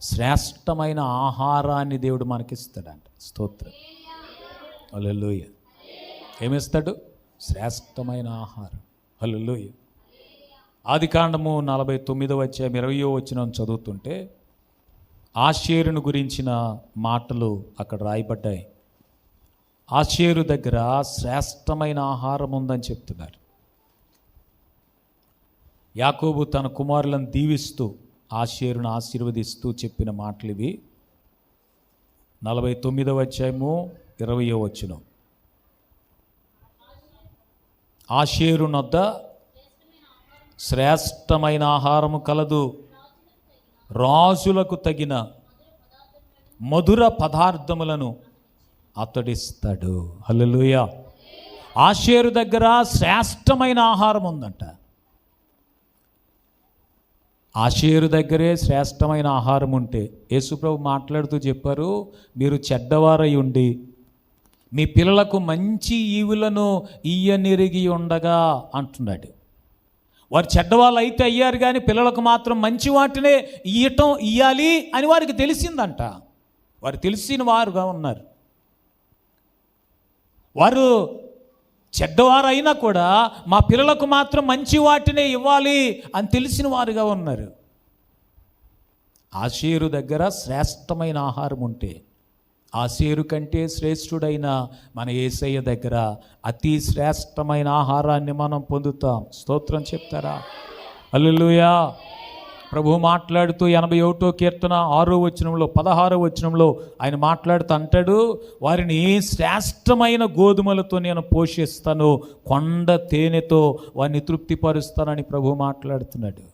శ్రేష్టమైన ఆహారాన్ని దేవుడు మనకిస్తాడంట. స్తోత్రం, హల్లెలూయా. ఏమిస్తాడు? శ్రేష్టమైన ఆహారం. హల్లెలూయా. ఆదికాండము 49వ అధ్యాయం 20వ వచనం చదువుతుంటే ఆషేరును గురించిన మాటలు అక్కడ రాయబడ్డాయి. ఆషేరు దగ్గర శ్రేష్టమైన ఆహారం ఉందని చెప్తున్నారు. యాకోబు తన కుమారులను దీవిస్తూ ఆషేరును ఆశీర్వదిస్తూ చెప్పిన మాటలు ఇవి. 49వ అధ్యాయము 20వ వచనం. ఆషేరు నొద్ద శ్రేష్టమైన ఆహారము కలదు, రాజులకు తగిన మధుర పదార్థములను అతడిస్తాడు. హల్లెలూయా. ఆషేరు దగ్గర శ్రేష్టమైన ఆహారం ఉందంట. ఆషేరు దగ్గరే శ్రేష్టమైన ఆహారం ఉంటే యేసుప్రభు మాట్లాడుతూ చెప్పారు, మీరు చెడ్డవారై ఉండి మీ పిల్లలకు మంచి ఈవులను ఇయ్యనిరిగి ఉండగా అంటున్నాడు. వారు చెడ్డవాళ్ళు అయితే అయ్యారు, కానీ పిల్లలకు మాత్రం మంచి వాటినే ఇయ్యాలి అని వారికి తెలిసిందంట. వారు తెలిసిన వారుగా ఉన్నారు. వారు చెడ్డవారు అయినా కూడా మా పిల్లలకు మాత్రం మంచి వాటినే ఇవ్వాలి అని తెలిసిన వారుగా ఉన్నారు. ఆషేరు దగ్గర శ్రేష్టమైన ఆహారం ఉంటే ఆషేరు కంటే శ్రేష్ఠుడైన మన యేసయ్య దగ్గర అతి శ్రేష్టమైన ఆహారాన్ని మనం పొందుతాం. స్తోత్రం చెప్తారా? హల్లెలూయా. ప్రభు మాట్లాడుతూ 81వ కీర్తన 6వ వచనంలో 16వ వచనంలో ఆయన మాట్లాడుతూ అంటాడు, వారిని శ్రేష్టమైన గోధుమలతో నేను పోషిస్తాను, కొండ తేనెతో వారిని తృప్తిపరుస్తానని ప్రభు మాట్లాడుతున్నాడు.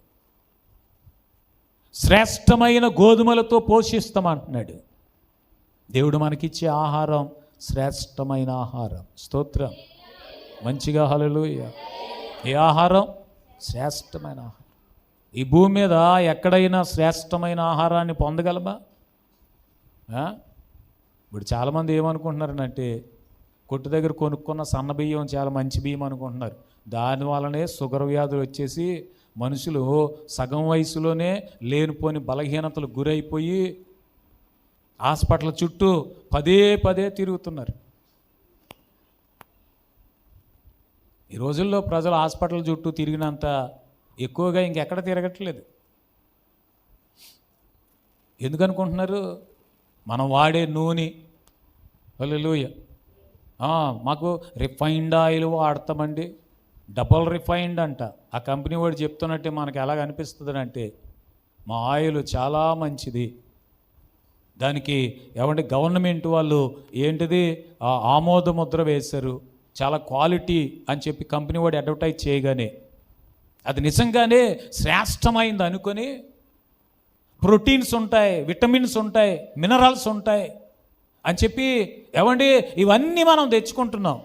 శ్రేష్టమైన గోధుమలతో పోషిస్తామంటున్నాడు. దేవుడు మనకిచ్చే ఆహారం శ్రేష్టమైన ఆహారం. స్తోత్రం, మంచిగా హల్లెలూయా. ఏ ఆహారం? శ్రేష్టమైన ఆహారం. ఈ భూమి మీద ఎక్కడైనా శ్రేష్టమైన ఆహారాన్ని పొందగలమా? ఇప్పుడు చాలామంది ఏమనుకుంటున్నారనంటే కొట్టు దగ్గర కొనుక్కున్న సన్న బియ్యం చాలా మంచి బియ్యం అనుకుంటున్నారు. దానివల్లనే షుగర్ వ్యాధులు వచ్చేసి మనుషులు సగం వయసులోనే లేనిపోని బలహీనతలు గురైపోయి హాస్పిటల్ చుట్టూ పదే పదే తిరుగుతున్నారు. ఈ రోజుల్లో ప్రజలు హాస్పిటల్ చుట్టూ తిరిగినంత ఎక్కువగా ఇంకెక్కడ తిరగట్లేదు. ఎందుకనుకుంటున్నారు? మనం వాడే నూనె. హల్లెలూయా. మాకు రిఫైన్డ్ ఆయిల్ వాడతామండి, డబుల్ రిఫైన్డ్ అంట. ఆ కంపెనీ వాడు చెప్తున్నట్టే మనకు ఎలాగ అనిపిస్తుంది అంటే మా ఆయిల్ చాలా మంచిది, దానికి ఏమంటే గవర్నమెంట్ వాళ్ళు ఏంటిది ఆమోద ముద్ర వేశారు, చాలా క్వాలిటీ అని చెప్పి కంపెనీ వాడు అడ్వర్టైజ్ చేయగానే అది నిజంగానే శ్రేష్టమైంది అనుకొని ప్రోటీన్స్ ఉంటాయి, విటమిన్స్ ఉంటాయి, మినరల్స్ ఉంటాయి అని చెప్పి ఏమండి ఇవన్నీ మనం తెచ్చుకుంటున్నాం.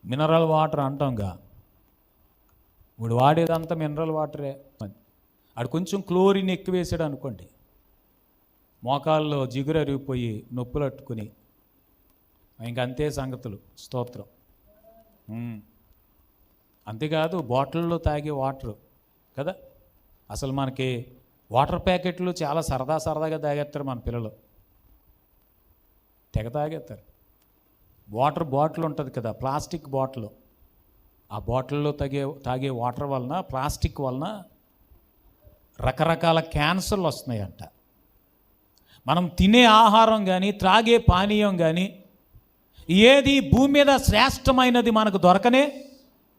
మినరల్ వాటర్ అంటాంగా, ఇప్పుడు వాడేదంతా మినరల్ వాటరే. ఆడు కొంచెం క్లోరిన్ ఎక్కువ వేసాడు అనుకోండి, మోకాల్లో జిగురు అరిగిపోయి నొప్పులు అట్టుకుని ఇంకంతే సంగతులు. స్తోత్రం. అంతేకాదు బాటిల్లో తాగే వాటర్ కదా, అసలు మనకి వాటర్ ప్యాకెట్లు చాలా సరదాగా తాగేస్తారు మన పిల్లలు, తెగ తాగేస్తారు. వాటర్ బాటిల్ ఉంటుంది కదా, ప్లాస్టిక్ బాటిల్, ఆ బాటిల్లో తాగే వాటర్ వలన, ప్లాస్టిక్ వలన రకరకాల క్యాన్సర్లు వస్తున్నాయంట. మనం తినే ఆహారం కానీ త్రాగే పానీయం కానీ ఏది భూమి మీద శ్రేష్టమైనది మనకు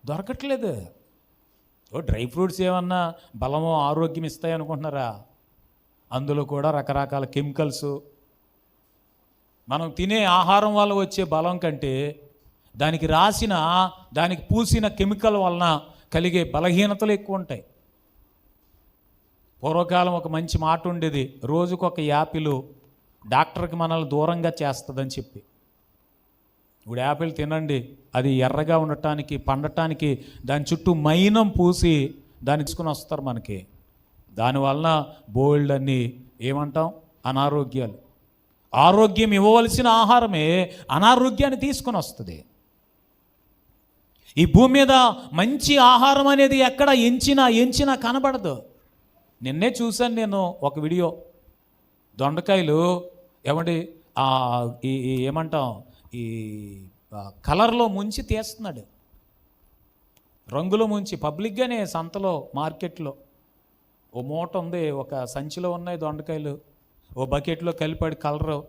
దొరకట్లేదు. డ్రై ఫ్రూట్స్ ఏమన్నా బలమో ఆరోగ్యం ఇస్తాయి అనుకుంటున్నారా? అందులో కూడా రకరకాల కెమికల్స్. మనం తినే ఆహారం వల్ల వచ్చే బలం కంటే దానికి పూసిన కెమికల్ వలన కలిగే బలహీనతలు ఎక్కువ ఉంటాయి. పూర్వకాలం ఒక మంచి మాట ఉండేది, రోజుకొక యాపిల్ డాక్టర్కి మనల్ని దూరంగా చేస్తుందని చెప్పి. ఇప్పుడు యాపిల్ తినండి, అది ఎర్రగా ఉండటానికి, పండటానికి దాని చుట్టూ మైనం పూసి దాన్ని తీసుకుని వస్తారు మనకి. దానివలన బోల్డ్ అన్ని ఏమంటాం అనారోగ్యాలు. ఆరోగ్యం ఇవ్వవలసిన ఆహారమే అనారోగ్యాన్ని తీసుకుని వస్తుంది. ఈ భూమి మీద మంచి ఆహారం అనేది ఎక్కడ ఎంచినా కనబడదు. నిన్నే చూశాను నేను ఒక వీడియో. దొండకాయలు ఏమండి ఏమంటాం, ఈ కలర్లో ముంచి తీస్తున్నాడు, రంగులో ముంచి పబ్లిక్గానే సంతలో, మార్కెట్లో. ఓ మూట ఉంది, ఒక సంచిలో ఉన్నాయి దొండకాయలు, ఓ బకెట్లో కలిపాడు కలరు.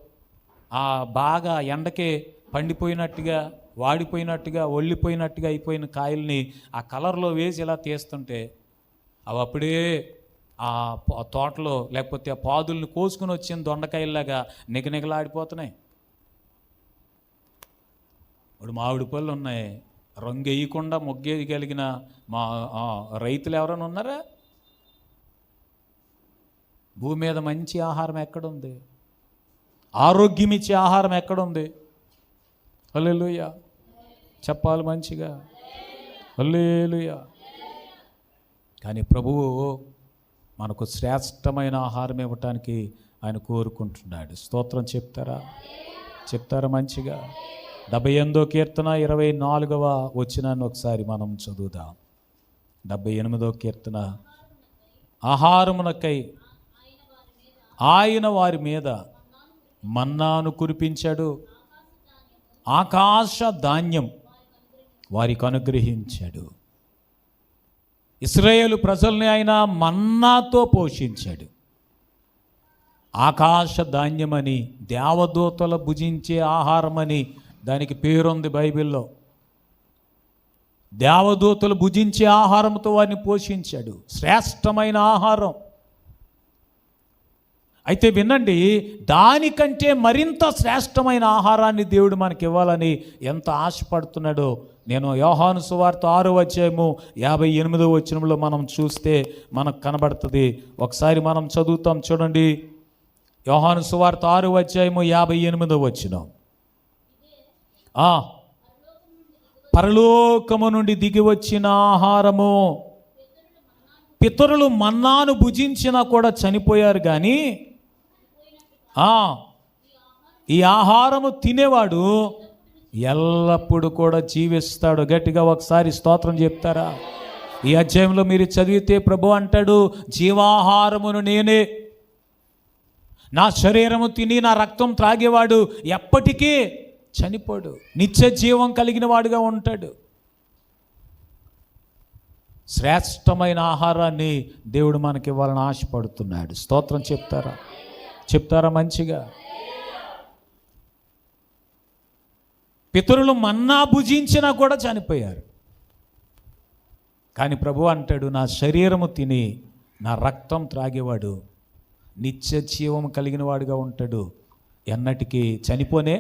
బాగా ఎండకే పండిపోయినట్టుగా, వాడిపోయినట్టుగా, ఒళ్ళిపోయినట్టుగా అయిపోయిన కాయల్ని ఆ కలర్లో వేసి ఇలా తీస్తుంటే అవి అప్పుడే ఆ తోటలో లేకపోతే ఆ పాదుల్ని కోసుకుని వచ్చిన దొండకాయల్లాగా నిగనిగలాడిపోతున్నాయి. ఇప్పుడు మామిడి పళ్ళు ఉన్నాయి, రంగు వేయకుండా మొగ్గేయగలిగిన మా రైతులు ఎవరైనా ఉన్నారా? భూమి మీద మంచి ఆహారం ఎక్కడుంది? ఆరోగ్యం ఇచ్చే ఆహారం ఎక్కడుంది? హల్లెలూయా చెప్పాలి మంచిగా, హల్లెలూయా. కానీ ప్రభువు మనకు శ్రేష్టమైన ఆహారం ఇవ్వటానికి ఆయన కోరుకుంటున్నాడు. స్తోత్రం చెప్తారా మంచిగా? 78వ కీర్తన 24వ వచనాన్ని ఒకసారి మనం చదువుదాం. 78వ కీర్తన. ఆహారమునకై ఆయన వారి మీద మన్నాను కురిపించాడు, ఆకాశ ధాన్యం వారికి అనుగ్రహించాడు. ఇశ్రాయేలు ప్రజల్ని ఆయన మన్నాతో పోషించాడు. ఆకాశ ధాన్యమని, దేవదూతలు భుజించే ఆహారమని దానికి పేరుంది బైబిల్లో. దేవదూతలు భుజించే ఆహారంతో వారిని పోషించాడు, శ్రేష్టమైన ఆహారం. అయితే వినండి, దానికంటే మరింత శ్రేష్టమైన ఆహారాన్ని దేవుడు మనకి ఇవ్వాలని ఎంత ఆశపడుతున్నాడో నేను యోహాను సువార్త 6వ అధ్యాయము 58వ వచనంలో మనం చూస్తే మనకు కనబడుతుంది. ఒకసారి మనం చదువుతాం, చూడండి. యోహాను సువార్త 6వ అధ్యాయము 58వ వచనం. పరలోకము నుండి దిగి వచ్చిన ఆహారము. పితరులు మన్నాను భుజించినా కూడా చనిపోయారు, కానీ ఈ ఆహారము తినేవాడు ఎల్లప్పుడూ కూడా జీవిస్తాడు. గట్టిగా ఒకసారి స్తోత్రం చెప్తారా? ఈ అధ్యాయంలో మీరు చదివితే ప్రభు అంటాడు, జీవాహారమును నేనే, నా శరీరము తిని నా రక్తం త్రాగేవాడు ఎప్పటికీ చనిపోడు, నిత్య జీవం కలిగిన వాడుగా ఉంటాడు. శ్రేష్టమైన ఆహారాన్ని దేవుడు మనకి ఇవ్వాలని ఆశపడుతున్నాడు. స్తోత్రం చెప్తారా మంచిగా? పితరులు మన్నా భుజించినా కూడా చనిపోయారు, కానీ ప్రభు అంటాడు, నా శరీరము తిని నా రక్తం త్రాగేవాడు నిత్య జీవం కలిగిన వాడుగా ఉంటాడు, ఎన్నటికీ చనిపోడు.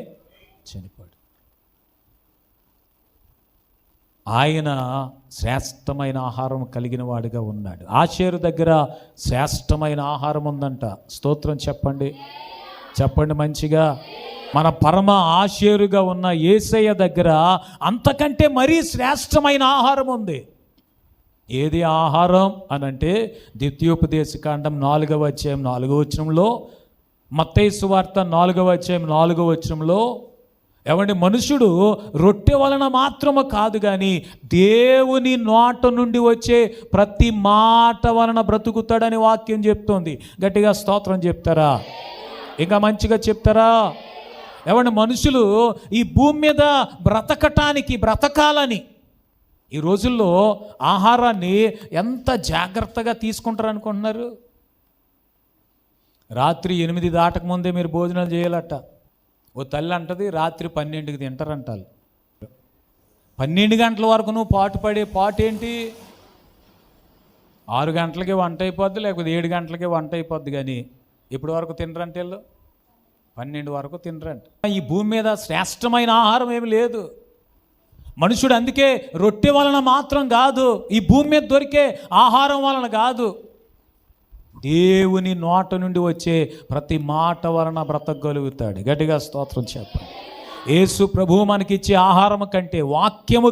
ఆయన శ్రేష్టమైన ఆహారం కలిగిన వాడిగా ఉన్నాడు. ఆషేరు దగ్గర శ్రేష్టమైన ఆహారం ఉందంట. స్తోత్రం చెప్పండి మంచిగా. మన పరమ ఆషేరుగా ఉన్న యేసయ్య దగ్గర అంతకంటే మరీ శ్రేష్టమైన ఆహారం ఉంది. ఏది ఆహారం అనంటే ద్వితీయోపదేశకాండం 4వ అధ్యాయం 4వ వచనంలో, మత్తయి సువార్త 4వ అధ్యాయం 4వ వచనంలో, ఏమంటే మనుషుడు రొట్టె వలన మాత్రము కాదు కానీ దేవుని నోట నుండి వచ్చే ప్రతి మాట వలన బ్రతుకుతాడని వాక్యం చెప్తోంది. గట్టిగా స్తోత్రం చెప్తారా? ఇంకా మంచిగా చెప్తారా? ఏమంటే మనుషులు ఈ భూమి మీద బ్రతకాలని ఈ రోజుల్లో ఆహారాన్ని ఎంత జాగ్రత్తగా తీసుకుంటారు అనుకుంటున్నారు? రాత్రి 8 దాటకముందే మీరు భోజనాలు చేయాలట. ఓ తల్లి అంటది, రాత్రి 12కి తింటారంటారు. 12 గంటల వరకు నువ్వు పాటుపడే పాటు ఏంటి? 6 గంటలకి వంట అయిపోద్ది, లేకపోతే 7 గంటలకి వంట అయిపోద్ది, కానీ ఇప్పటి వరకు తినరంటే 12 వరకు తినరంట. ఈ భూమి మీద శ్రేష్టమైన ఆహారం ఏమి లేదు. మనుషుడు అందుకే రొట్టె వలన మాత్రం కాదు, ఈ భూమి మీద దొరికే ఆహారం వలన కాదు, దేవుని నోట నుండి వచ్చే ప్రతి మాట వలన బ్రతకగలుగుతాడు. గట్టిగా స్తోత్రం చెప్పండి. యేసు ప్రభువు మనకిచ్చే ఆహారం కంటే, వాక్యము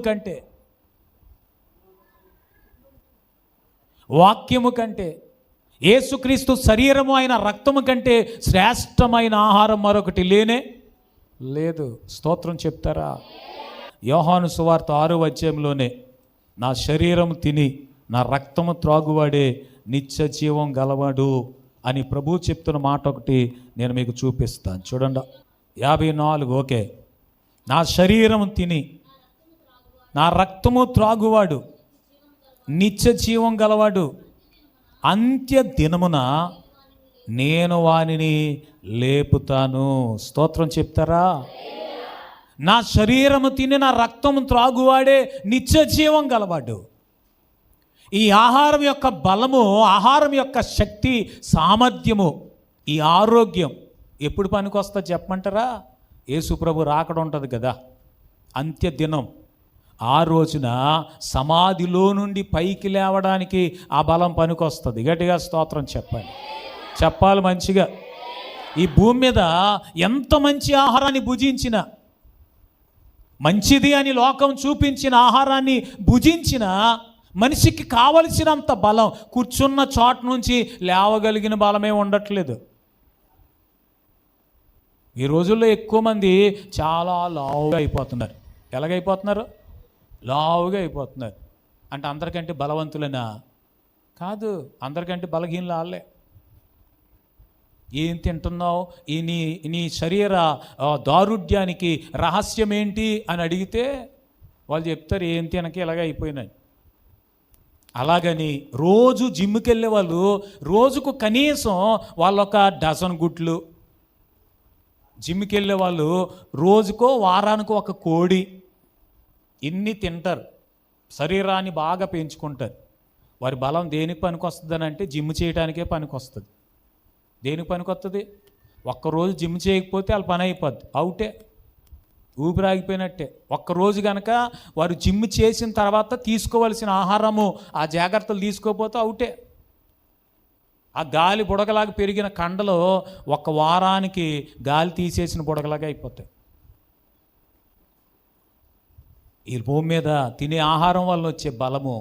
కంటే యేసుక్రీస్తు శరీరము అయిన రక్తము కంటే శ్రేష్టమైన ఆహారం మరొకటి లేదు. స్తోత్రం చెప్తారా? యోహాను సువార్త 6వ అధ్యాయంలోనే, నా శరీరం తిని నా రక్తము త్రాగువాడే నిత్య జీవం గలవాడు అని ప్రభు చెప్తున్న మాట ఒకటి నేను మీకు చూపిస్తాను. చూడండి 54. ఓకే. నా శరీరం తిని నా రక్తము త్రాగువాడు నిత్య జీవం గలవాడు, అంత్య దినమున నేను వానిని లేపుతాను. స్తోత్రం చెప్తారా? నా శరీరము తిని నా రక్తము త్రాగువాడే నిత్య జీవం గలవాడు. ఈ ఆహారం యొక్క బలము, ఆహారం యొక్క శక్తి, సామర్థ్యము, ఈ ఆరోగ్యం ఎప్పుడు పనికొస్తా చెప్పమంటారా? యేసుప్రభు రాకడ ఉంటుంది కదా, అంత్య దినం. ఆ రోజున సమాధిలో నుండి పైకి లేవడానికి ఆ బలం పనికొస్తుంది. గట్టిగా స్తోత్రం చెప్పాలి మంచిగా. ఈ భూమి మీద ఎంత మంచి ఆహారాన్ని భుజించినా, మంచిది అని లోకం చూపించిన ఆహారాన్ని భుజించిన మనిషికి కావలసినంత బలం కూర్చున్న చోట నుంచి లేవగలిగిన బలమే ఉండట్లేదు. ఈ రోజుల్లో ఎక్కువ మంది చాలా లావుగా అయిపోతున్నారు. ఎలాగైపోతున్నారు? లావుగా అయిపోతున్నారు. అంటే అందరికంటే బలవంతులనా? కాదు, అందరికంటే బలహీనలు వాళ్ళే. ఏం తింటున్నావు, ఈ నీ శరీర దారుఢ్యానికి రహస్యం ఏంటి అని అడిగితే వాళ్ళు చెప్తారు, ఏం తినక ఇలాగ అయిపోయినాయి. అలాగని రోజు జిమ్కి వెళ్ళే వాళ్ళు రోజుకు కనీసం వాళ్ళొక డజన్ గుడ్లు, జిమ్కి వెళ్ళే వాళ్ళు రోజుకో వారానికి ఒక కోడి, ఇన్ని తింటారు, శరీరాన్ని బాగా పెంచుకుంటారు. వారి బలం దేనికి పనికొస్తుందని అంటే జిమ్ చేయడానికే పనికొస్తుంది. దేనికి పనికొస్తుంది? ఒక్కరోజు జిమ్ చేయకపోతే వాళ్ళ పని అయిపోద్ది, అవుటే, ఊపిరాగిపోయినట్టే. ఒక్కరోజు కనుక వారు జిమ్ చేసిన తర్వాత తీసుకోవలసిన ఆహారము, ఆ జాగ్రత్తలు తీసుకోకపోతే అవుటే. ఆ గాలి బుడగలాగా పెరిగిన కండలో ఒక వారానికి గాలి తీసేసిన బుడగలాగా అయిపోతాయి. ఈ భూమి మీద తినే ఆహారం వల్ల వచ్చే బలము,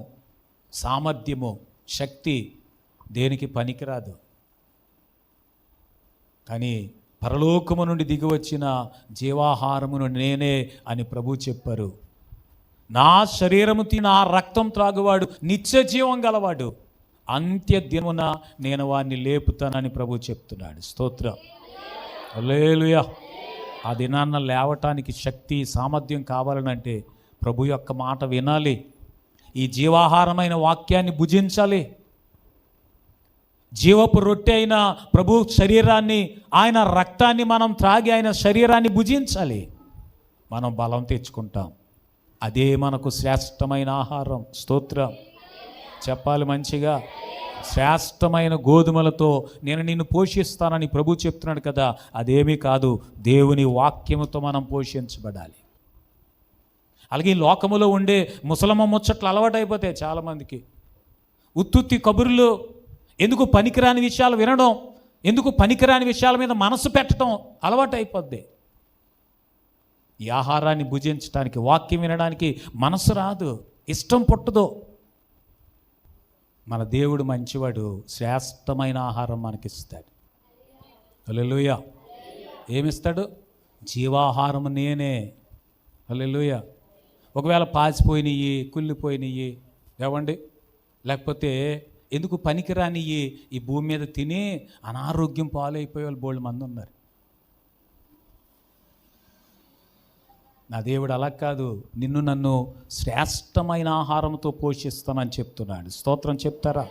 సామర్థ్యము, శక్తి దేనికి పనికిరాదు. కానీ పరలోకము నుండి దిగి వచ్చిన జీవాహారమును నేనే అని ప్రభు చెప్పారు. నా శరీరము తిని నా రక్తం త్రాగువాడు నిత్య జీవం గలవాడు, అంత్య దినమున నేను వారిని లేపుతానని ప్రభు చెప్తున్నాడు. స్తోత్రం, హల్లెలూయా. ఆ దినాన్న లేవటానికి శక్తి, సామర్థ్యం కావాలనంటే ప్రభు యొక్క మాట వినాలి. ఈ జీవాహారమైన వాక్యాన్ని భుజించాలి. జీవపు రొట్టె అయిన ప్రభు శరీరాన్ని, ఆయన రక్తాన్ని మనం త్రాగి ఆయన శరీరాన్ని భుజించాలి. మనం బలం తెచ్చుకుంటాం. అదే మనకు శ్రేష్టమైన ఆహారం. స్తోత్రం చెప్పాలి మంచిగా. శ్రేష్టమైన గోధుమలతో నేను నిన్ను పోషిస్తానని ప్రభు చెప్తున్నాడు కదా, అదేమీ కాదు, దేవుని వాక్యముతో మనం పోషించబడాలి. అలాగే లోకములో ఉండే ముసలమ్మ ముచ్చట్లు అలవాటైపోతాయి చాలామందికి. ఉత్తుత్తి కబుర్లు, ఎందుకు పనికిరాని విషయాలు వినడం, ఎందుకు పనికిరాని విషయాల మీద మనసు పెట్టడం అలవాటు అయిపోద్ది. ఈ ఆహారాన్ని భుజించడానికి, వాక్యం వినడానికి మనసు రాదు, ఇష్టం పుట్టదు. మన దేవుడు మంచివాడు, శ్రేష్టమైన ఆహారం మనకిస్తాడు. హల్లెలూయా. ఏమిస్తాడు? జీవాహారం నేనే. హల్లెలూయా. ఒకవేళ పాసిపోయినవి, కుళ్ళిపోయినవి ఏవండి, లేకపోతే ఎందుకు పనికిరానివి ఈ భూమి మీద తిని అనారోగ్యం పాలైపోయే వాళ్ళు బోల్డ్ మంది ఉన్నారు. నా దేవుడు అలా కాదు, నిన్ను నన్ను శ్రేష్టమైన ఆహారంతో పోషిస్తానని చెప్తున్నాడు. స్తోత్రం చెప్తారా?